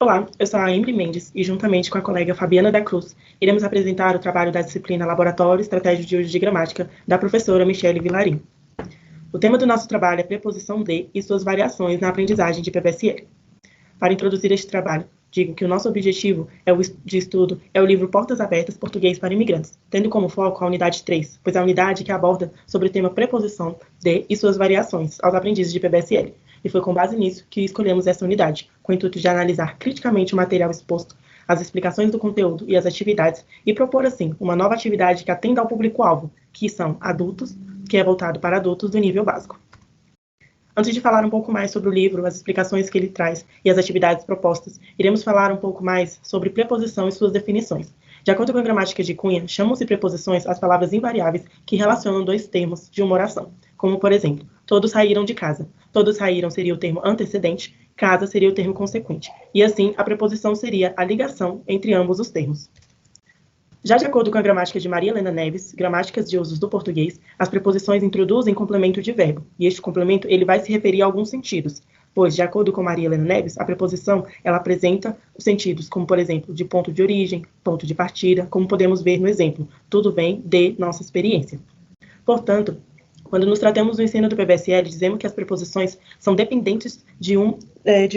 Olá, eu sou a Emily Mendes e, juntamente com a colega Fabiana da Cruz, iremos apresentar o trabalho da disciplina Laboratório Estratégia de Uso de Gramática, da professora Michele Vilarim. O tema do nosso trabalho é preposição de e suas variações na aprendizagem de PBSL. Para introduzir este trabalho, digo que o nosso objetivo de estudo é o livro Portas Abertas Português para Imigrantes, tendo como foco a unidade 3, pois é a unidade que aborda sobre o tema preposição de e suas variações aos aprendizes de PBSL. E foi com base nisso que escolhemos essa unidade, com o intuito de analisar criticamente o material exposto, as explicações do conteúdo e as atividades, e propor, assim, uma nova atividade que atenda ao público-alvo, que são adultos, que é voltado para adultos do nível básico. Antes de falar um pouco mais sobre o livro, as explicações que ele traz e as atividades propostas, iremos falar um pouco mais sobre preposição e suas definições. De acordo com a gramática de Cunha, chamam-se preposições as palavras invariáveis que relacionam dois termos de uma oração, como, por exemplo, todos saíram de casa. Todos saíram seria o termo antecedente, casa seria o termo consequente. E assim, a preposição seria a ligação entre ambos os termos. Já de acordo com a gramática de Maria Helena Neves, Gramáticas de Usos do Português, as preposições introduzem complemento de verbo, e este complemento ele vai se referir a alguns sentidos, pois, de acordo com Maria Helena Neves, a preposição ela apresenta os sentidos, como, por exemplo, de ponto de origem, ponto de partida, como podemos ver no exemplo, tudo vem de nossa experiência. Portanto, quando nos tratamos do ensino do PBSL, dizemos que as preposições são dependentes de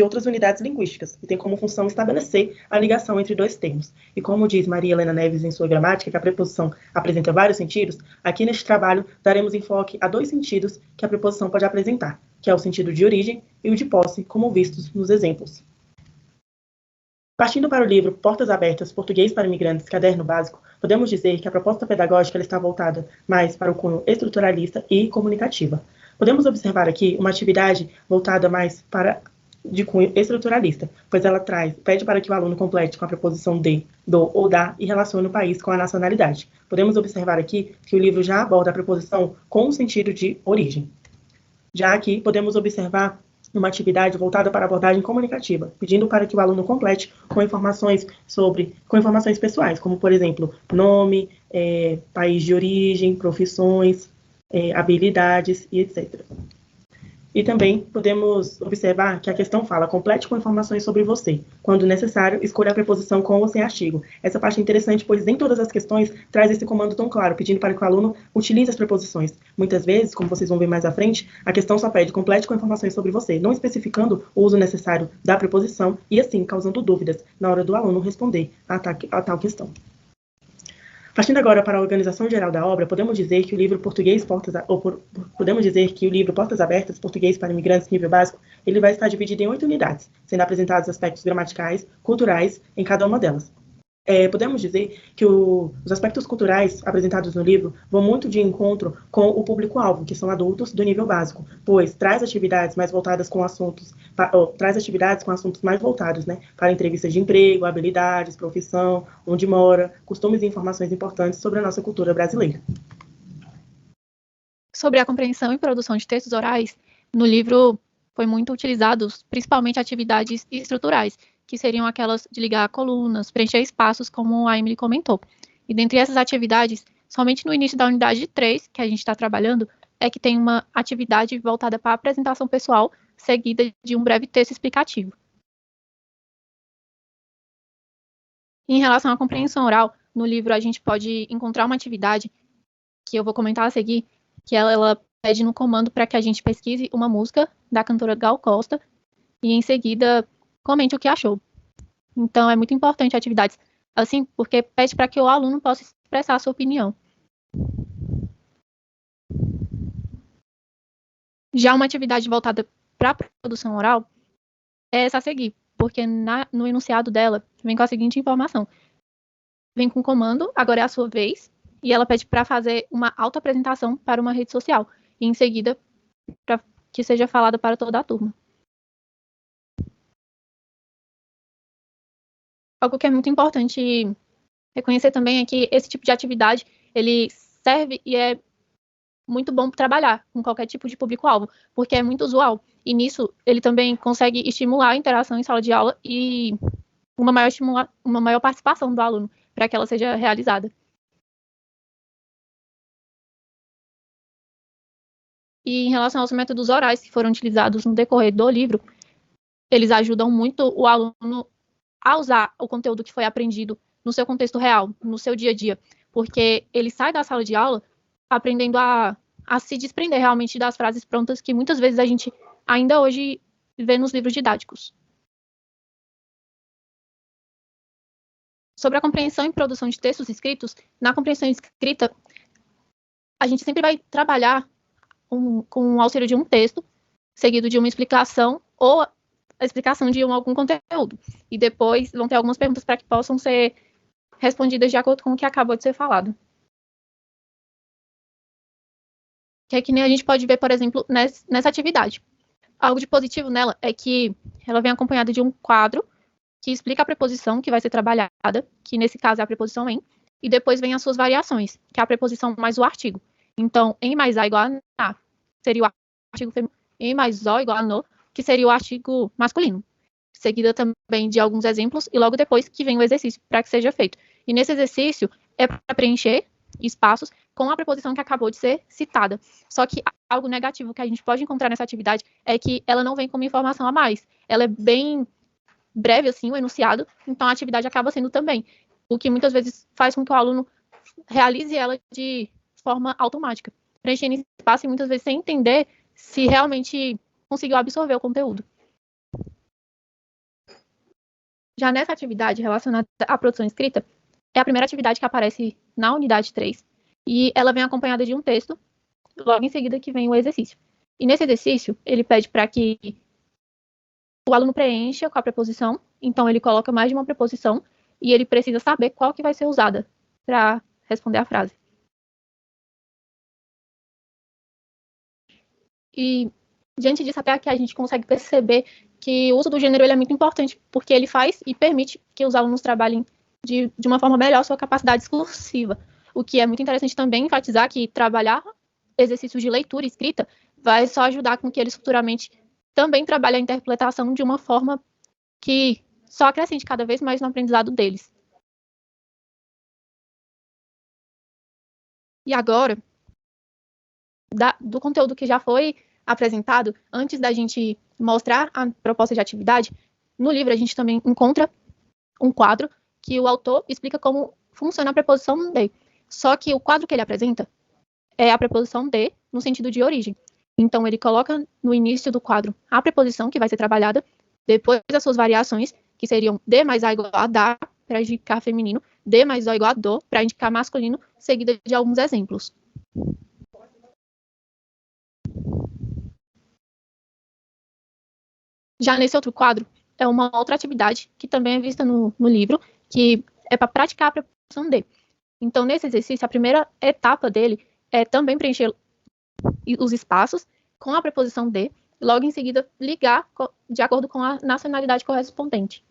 outras unidades linguísticas e tem como função estabelecer a ligação entre dois termos. E como diz Maria Helena Neves em sua gramática, que a preposição apresenta vários sentidos, aqui neste trabalho daremos enfoque a dois sentidos que a preposição pode apresentar, que é o sentido de origem e o de posse, como vistos nos exemplos. Partindo para o livro Portas Abertas, Português para Imigrantes, Caderno Básico, podemos dizer que a proposta pedagógica ela está voltada mais para o cunho estruturalista e comunicativa. Podemos observar aqui uma atividade voltada mais de cunho estruturalista, pois ela pede para que o aluno complete com a preposição de, do ou da e relacione o país com a nacionalidade. Podemos observar aqui que o livro já aborda a preposição com o sentido de origem. Já aqui podemos observar uma atividade voltada para a abordagem comunicativa, pedindo para que o aluno complete com informações pessoais, como, por exemplo, nome, país de origem, profissões, habilidades e etc. E também podemos observar que a questão fala, complete com informações sobre você. Quando necessário, escolha a preposição com ou sem artigo. Essa parte é interessante, pois nem todas as questões traz esse comando tão claro, pedindo para que o aluno utilize as preposições. Muitas vezes, como vocês vão ver mais à frente, a questão só pede complete com informações sobre você, não especificando o uso necessário da preposição e, assim, causando dúvidas na hora do aluno responder a tal questão. Partindo agora para a organização geral da obra, podemos dizer que o livro Portas Abertas, Português para Imigrantes Nível Básico, ele vai estar dividido em 8 unidades, sendo apresentados aspectos gramaticais, culturais em cada uma delas. Podemos dizer que os aspectos culturais apresentados no livro vão muito de encontro com o público-alvo, que são adultos do nível básico, pois traz atividades mais voltadas com assuntos mais voltados, né, para entrevistas de emprego, habilidades, profissão, onde mora, costumes e informações importantes sobre a nossa cultura brasileira. Sobre a compreensão e produção de textos orais, no livro foi muito utilizados principalmente atividades estruturais, que seriam aquelas de ligar colunas, preencher espaços, como a Emily comentou. E dentre essas atividades, somente no início da unidade 3, que a gente está trabalhando, é que tem uma atividade voltada para a apresentação pessoal, seguida de um breve texto explicativo. Em relação à compreensão oral, no livro a gente pode encontrar uma atividade que eu vou comentar a seguir, que ela pede no comando para que a gente pesquise uma música da cantora Gal Costa e, em seguida, comente o que achou. Então, é muito importante atividades assim, porque pede para que o aluno possa expressar a sua opinião. Já uma atividade voltada para a produção oral é essa a seguir, porque no enunciado dela vem com a seguinte informação. Vem com o comando, agora é a sua vez, e ela pede para fazer uma autoapresentação para uma rede social, e em seguida, para que seja falada para toda a turma. Algo que é muito importante reconhecer também é que esse tipo de atividade, ele serve e é muito bom para trabalhar com qualquer tipo de público-alvo, porque é muito usual. E nisso, ele também consegue estimular a interação em sala de aula e uma maior participação do aluno, para que ela seja realizada. E em relação aos métodos orais que foram utilizados no decorrer do livro, eles ajudam muito o aluno a usar o conteúdo que foi aprendido no seu contexto real, no seu dia a dia, porque ele sai da sala de aula aprendendo a se desprender realmente das frases prontas que muitas vezes a gente ainda hoje vê nos livros didáticos. Sobre a compreensão e produção de textos escritos, na compreensão escrita, a gente sempre vai trabalhar com o auxílio de um texto, seguido de uma explicação ou a explicação de algum conteúdo. E depois vão ter algumas perguntas para que possam ser respondidas de acordo com o que acabou de ser falado. Que é que nem a gente pode ver, por exemplo, nessa atividade. Algo de positivo nela é que ela vem acompanhada de um quadro que explica a preposição que vai ser trabalhada, que nesse caso é a preposição em, e depois vem as suas variações, que é a preposição mais o artigo. Então, em mais a igual a na, seria o artigo feminino, em mais o igual a no, que seria o artigo masculino. Seguida também de alguns exemplos, e logo depois que vem o exercício para que seja feito. E nesse exercício é para preencher espaços com a preposição que acabou de ser citada. Só que algo negativo que a gente pode encontrar nessa atividade é que ela não vem como informação a mais. Ela é bem breve, assim, o enunciado, então a atividade acaba sendo também, o que muitas vezes faz com que o aluno realize ela de forma automática, preenchendo espaço e muitas vezes sem entender se realmente conseguiu absorver o conteúdo. Já nessa atividade relacionada à produção escrita, é a primeira atividade que aparece na unidade 3, e ela vem acompanhada de um texto, logo em seguida que vem o exercício. E nesse exercício, ele pede para que o aluno preencha com a preposição, então ele coloca mais de uma preposição, e ele precisa saber qual que vai ser usada para responder a frase. E diante disso, até aqui a gente consegue perceber que o uso do gênero ele é muito importante, porque ele faz e permite que os alunos trabalhem de uma forma melhor sua capacidade discursiva. O que é muito interessante também enfatizar que trabalhar exercícios de leitura e escrita vai só ajudar com que eles futuramente também trabalhem a interpretação de uma forma que só acrescente cada vez mais no aprendizado deles. E agora, do conteúdo que já foi apresentado, antes da gente mostrar a proposta de atividade, no livro a gente também encontra um quadro que o autor explica como funciona a preposição de. Só que o quadro que ele apresenta é a preposição de no sentido de origem. Então, ele coloca no início do quadro a preposição que vai ser trabalhada, depois as suas variações, que seriam de mais a igual a da, para indicar feminino, de mais o igual a do, para indicar masculino, seguida de alguns exemplos. Já nesse outro quadro, é uma outra atividade que também é vista no livro, que é para praticar a preposição de. Então, nesse exercício, a primeira etapa dele é também preencher os espaços com a preposição de, e logo em seguida ligar de acordo com a nacionalidade correspondente.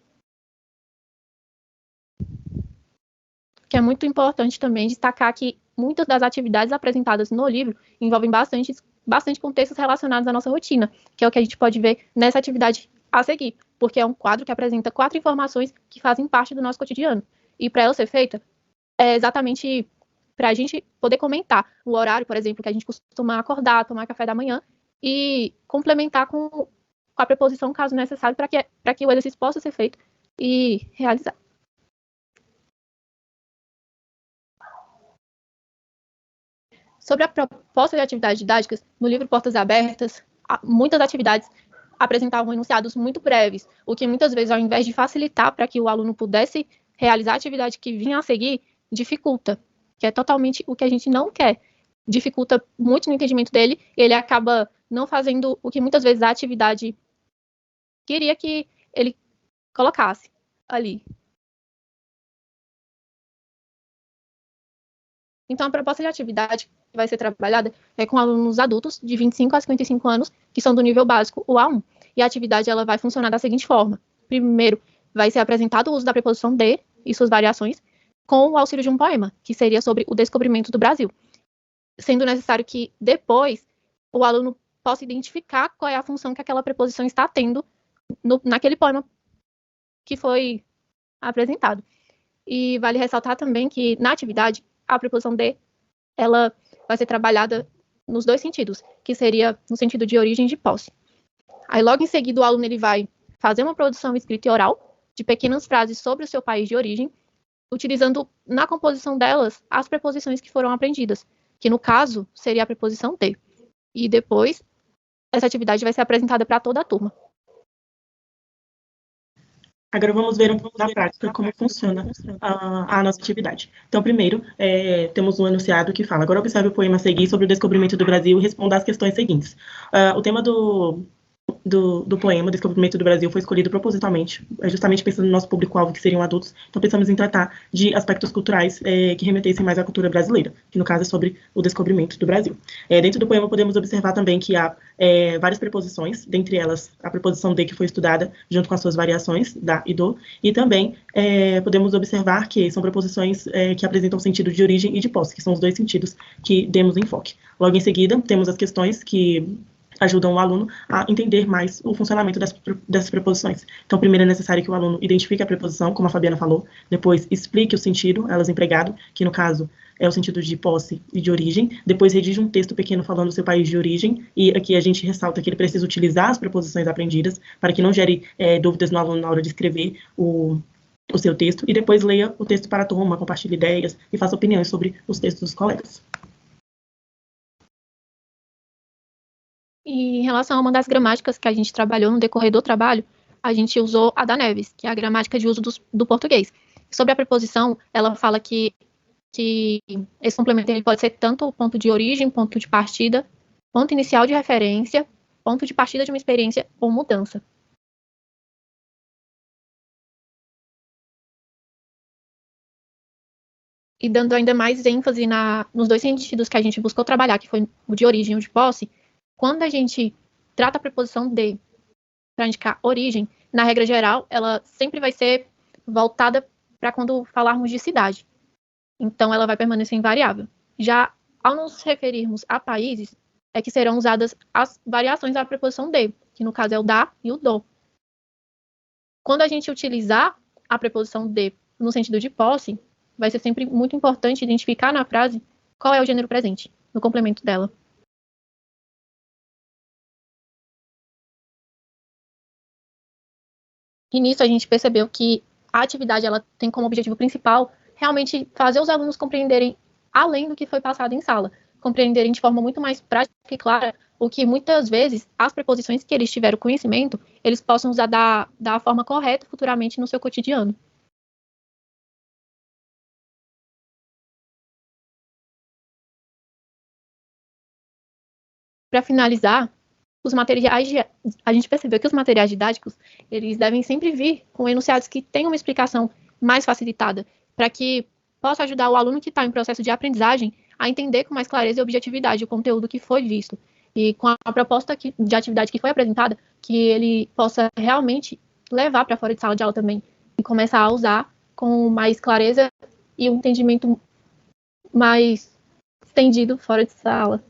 Que é muito importante também destacar que muitas das atividades apresentadas no livro envolvem bastante contextos relacionados à nossa rotina, que é o que a gente pode ver nessa atividade a seguir, porque é um quadro que apresenta 4 informações que fazem parte do nosso cotidiano. E para ela ser feita, é exatamente para a gente poder comentar o horário, por exemplo, que a gente costuma acordar, tomar café da manhã, e complementar com a preposição, caso necessário, para que o exercício possa ser feito e realizar. Sobre a proposta de atividades didáticas, no livro Portas Abertas, muitas atividades apresentavam enunciados muito breves, o que muitas vezes, ao invés de facilitar para que o aluno pudesse realizar a atividade que vinha a seguir, dificulta, que é totalmente o que a gente não quer. Dificulta muito no entendimento dele, e ele acaba não fazendo o que muitas vezes a atividade queria que ele colocasse ali. Então, a proposta de atividade que vai ser trabalhada é com alunos adultos de 25 a 55 anos, que são do nível básico, o A1. E a atividade ela vai funcionar da seguinte forma. Primeiro, vai ser apresentado o uso da preposição de e suas variações, com o auxílio de um poema, que seria sobre o descobrimento do Brasil. Sendo necessário que, depois, o aluno possa identificar qual é a função que aquela preposição está tendo naquele poema que foi apresentado. E vale ressaltar também que, na atividade, a preposição de, ela vai ser trabalhada nos dois sentidos, que seria no sentido de origem e de posse. Aí, logo em seguida, o aluno ele vai fazer uma produção escrita e oral, de pequenas frases sobre o seu país de origem, utilizando na composição delas as preposições que foram aprendidas, que no caso seria a preposição de. E depois, essa atividade vai ser apresentada para toda a turma. Agora vamos ver um pouco na prática como funciona a nossa atividade. Então, primeiro, temos um enunciado que fala: agora observe o poema a seguir sobre o descobrimento do Brasil e responda às questões seguintes. O tema do poema Descobrimento do Brasil foi escolhido propositalmente, justamente pensando no nosso público-alvo, que seriam adultos. Então, pensamos em tratar de aspectos culturais que remetessem mais à cultura brasileira, que no caso é sobre o descobrimento do Brasil. Dentro do poema, podemos observar também que há várias preposições, dentre elas a preposição de, que foi estudada junto com as suas variações, da e do, e também podemos observar que são preposições que apresentam sentido de origem e de posse, que são os dois sentidos que demos enfoque. Logo em seguida, temos as questões que ajudam o aluno a entender mais o funcionamento dessas preposições. Então, primeiro é necessário que o aluno identifique a preposição, como a Fabiana falou, depois explique o sentido, elas empregado, que no caso é o sentido de posse e de origem, depois redija um texto pequeno falando do seu país de origem, e aqui a gente ressalta que ele precisa utilizar as preposições aprendidas, para que não gere dúvidas no aluno na hora de escrever o seu texto, e depois leia o texto para a turma, compartilhe ideias e faça opiniões sobre os textos dos colegas. E em relação a uma das gramáticas que a gente trabalhou no decorrer do trabalho, a gente usou a da Neves, que é a gramática de uso do português. Sobre a preposição, ela fala que esse complemento ele pode ser tanto o ponto de origem, ponto de partida, ponto inicial de referência, ponto de partida de uma experiência ou mudança. E dando ainda mais ênfase nos dois sentidos que a gente buscou trabalhar, que foi o de origem e o de posse, quando a gente trata a preposição de para indicar origem, na regra geral, ela sempre vai ser voltada para quando falarmos de cidade. Então, ela vai permanecer invariável. Já ao nos referirmos a países, é que serão usadas as variações da preposição de, que no caso é o da e o do. Quando a gente utilizar a preposição de no sentido de posse, vai ser sempre muito importante identificar na frase qual é o gênero presente, no complemento dela. E nisso a gente percebeu que a atividade ela tem como objetivo principal realmente fazer os alunos compreenderem além do que foi passado em sala, compreenderem de forma muito mais prática e clara o que muitas vezes as preposições que eles tiveram conhecimento, eles possam usar da forma correta futuramente no seu cotidiano. Para finalizar, a gente percebeu que os materiais didáticos, eles devem sempre vir com enunciados que tenham uma explicação mais facilitada, para que possa ajudar o aluno que está em processo de aprendizagem a entender com mais clareza e objetividade o conteúdo que foi visto. E com a proposta de atividade que foi apresentada, que ele possa realmente levar para fora de sala de aula também e começar a usar com mais clareza e um entendimento mais estendido fora de sala.